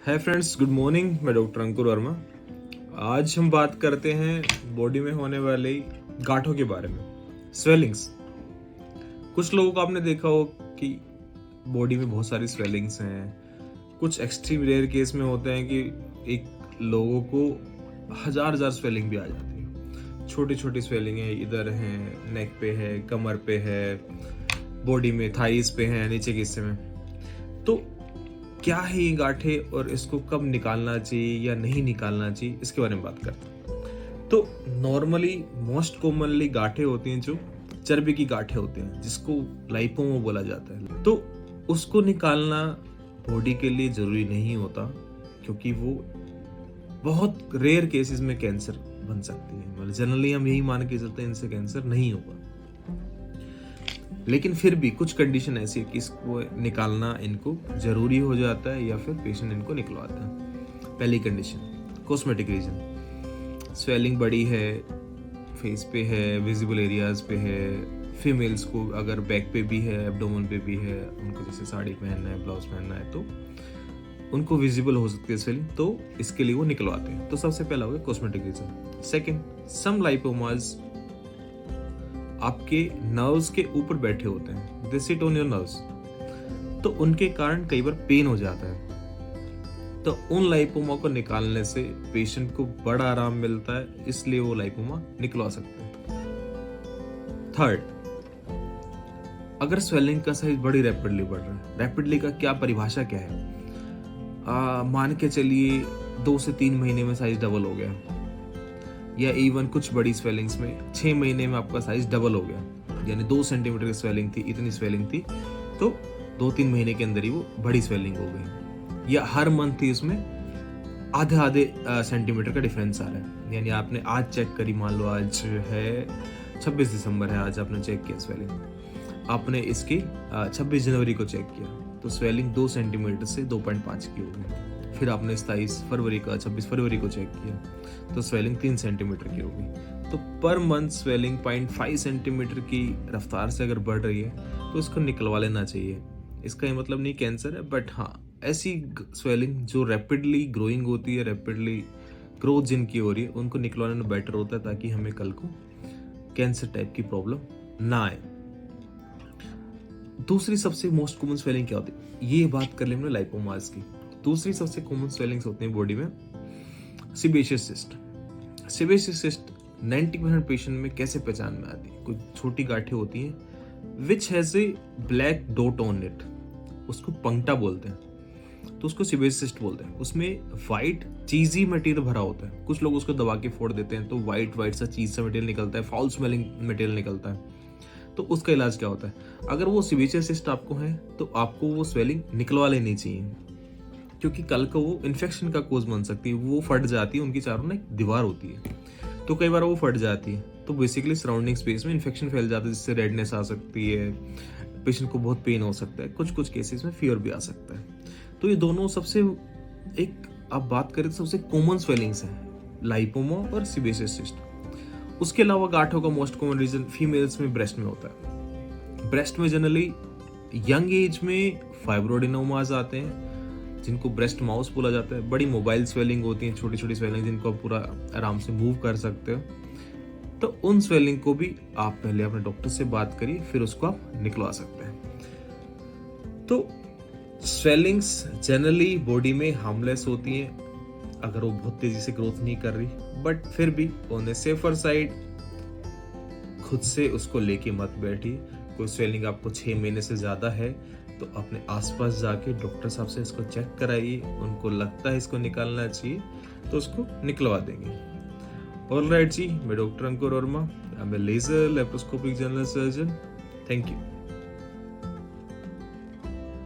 Hi friends, good morning. मैं doctor Ankur Verma. आज हम बात करते हैं बॉडी में होने वाली गांठों के बारे में, स्वेलिंग्स। कुछ लोगों को आपने देखा हो कि बॉडी में बहुत सारी स्वेलिंग्स हैं। कुछ एक्सट्रीम रेयर केस में होते हैं कि एक लोगों को हजार स्वेलिंग भी आ जाती है। छोटी छोटी स्वेलिंग है, इधर है, नेक पे है, कमर पे है, बॉडी में थाइस पे है, नीचे के हिस्से में। तो क्या है ये गांठें और इसको कब निकालना चाहिए या नहीं निकालना चाहिए, इसके बारे में बात करते हैं। तो नॉर्मली मोस्ट कॉमनली गांठें होती हैं जो चर्बी की गांठें होती हैं, जिसको लाइपोमा बोला जाता है। तो उसको निकालना बॉडी के लिए जरूरी नहीं होता, क्योंकि वो बहुत रेयर केसेस में कैंसर बन सकती है। मतलब जनरली हम यही मान के चलते हैं इनसे कैंसर नहीं होगा, लेकिन फिर भी कुछ कंडीशन ऐसी है कि इसको निकालना इनको जरूरी हो जाता है या फिर पेशेंट इनको निकलवाता है। पहली कंडीशन, कॉस्मेटिक रीजन। स्वेलिंग बड़ी है, फेस पे है, विजिबल एरियाज पे है। फीमेल्स को अगर बैक पे भी है, एब्डोमेन पे भी है, उनको जैसे साड़ी पहनना है, ब्लाउज पहनना है, तो उनको विजिबल हो सकती है स्वेलिंग, तो इसके लिए वो निकलवाते हैं। तो सबसे पहला हो गया कॉस्मेटिक रीजन। सेकेंड, सम लाइपोमास आपके नर्व्स के ऊपर बैठे होते हैं, they sit on your nerves, तो उनके कारण कई बार पेन हो जाता है। तो उन लाइपोमा को निकालने से पेशेंट को बड़ा आराम मिलता है, इसलिए वो लाइपोमा निकलवा सकते हैं। थर्ड, अगर स्वेलिंग का साइज बड़ी रैपिडली बढ़ रहा है, रैपिडली का क्या परिभाषा क्या है? मान के चलिए 2 से 3 महीने में साइज डबल हो गया, या इवन कुछ बड़ी स्वेलिंग्स में 6 महीने में आपका साइज डबल हो गया, यानी 2 सेंटीमीटर की स्वेलिंग थी, इतनी स्वेलिंग थी, तो 2-3 महीने के अंदर ही वो बड़ी स्वेलिंग हो गई। या हर मंथ ही उसमें आधे सेंटीमीटर का डिफरेंस आ रहा है, यानी आपने आज चेक करी, मान लो आज है 26 दिसंबर है, आज आपने चेक किया स्वेलिंग, आपने इसकी 26 जनवरी को चेक किया, तो स्वेलिंग 2 सेंटीमीटर से 2.5 की हो गई। फिर आपने 27 फरवरी का 26 फरवरी को चेक किया, तो स्वेलिंग 3 सेंटीमीटर की होगी। तो पर मंथ स्वेलिंग 0.5 सेंटीमीटर की रफ्तार से अगर बढ़ रही है, तो इसको निकलवा लेना चाहिए। इसका ये मतलब नहीं कैंसर है, बट हाँ, ऐसी स्वेलिंग जो रैपिडली ग्रोइंग होती है, रैपिडली ग्रोथ जिनकी हो रही है, उनको निकलवाने में बेटर होता है, ताकि हमें कल को कैंसर टाइप की प्रॉब्लम ना आए। दूसरी सबसे मोस्ट कॉमन स्वेलिंग क्या होती है, ये बात कर ले हमने लाइपोमास की। दूसरी सबसे कॉमन स्वेलिंग्स होती हैं बॉडी में, sebaceous cyst. Sebaceous cyst 90% patient में कैसे पहचान में आती है? कुछ छोटी गांठें होती हैं which has a black dot on it, उसको पंक्टा बोलते हैं, तो उसको सिबेशियस सिस्ट बोलते हैं। उसमें वाइट चीजी मटेरियल भरा होता है, कुछ लोग उसको दबा के फोड़ देते हैं, तो वाइट सा चीज सा मटेरियल निकलता है, फाउल स्मेलिंग मटेरियल निकलता है। तो उसका इलाज क्या होता है? अगर वो सिबेशियस सिस्ट आपको है, तो आपको वो स्वेलिंग निकलवा लेनी चाहिए, क्योंकि कल को वो इन्फेक्शन का कोज बन सकती है। वो फट जाती है, उनकी चारों में एक दीवार होती है, तो कई बार वो फट जाती है, तो बेसिकली सराउंडिंग स्पेस में इन्फेक्शन फैल जाता है, जिससे रेडनेस आ सकती है, पेशेंट को बहुत पेन हो सकता है, कुछ केसेस में फीवर भी आ सकता है। तो ये दोनों सबसे, एक आप बात करें तो सबसे कॉमन स्वेलिंग्स हैं, लाइपोमा और सिबेशियस सिस्ट। उसके अलावा गांठों का मोस्ट कॉमन रीजन फीमेल्स में ब्रेस्ट में होता है। ब्रेस्ट में जनरली यंग एज में फाइब्रोडिनोमास आते हैं, जिनको ब्रेस्ट माउस बोला जाता है। बड़ी मोबाइल स्वेलिंग होती है, छोटी छोटी स्वेलिंग, जिनको आप पूरा आराम से मूव कर सकते हो। तो उन स्वेलिंग को भी आप पहले अपने डॉक्टर से बात करिए, फिर उसको आप निकलवा सकते हैं। तो स्वेलिंग्स जनरली बॉडी में हार्मलेस होती हैं अगर वो बहुत तेजी से ग्रोथ नहीं कर रही, बट फिर भी ऑन ए सेफर साइड खुद से उसको लेके मत बैठिए। कोई स्वेलिंग आपको 6 महीने से ज्यादा है, तो अपने आसपास जाके डॉक्टर साहब से इसको चेक कराइए, उनको लगता है इसको निकालना चाहिए तो उसको निकलवा देंगे। ऑलराइट जी, मैं doctor Ankur Verma, I am a laser laparoscopic general surgeon. Thank you.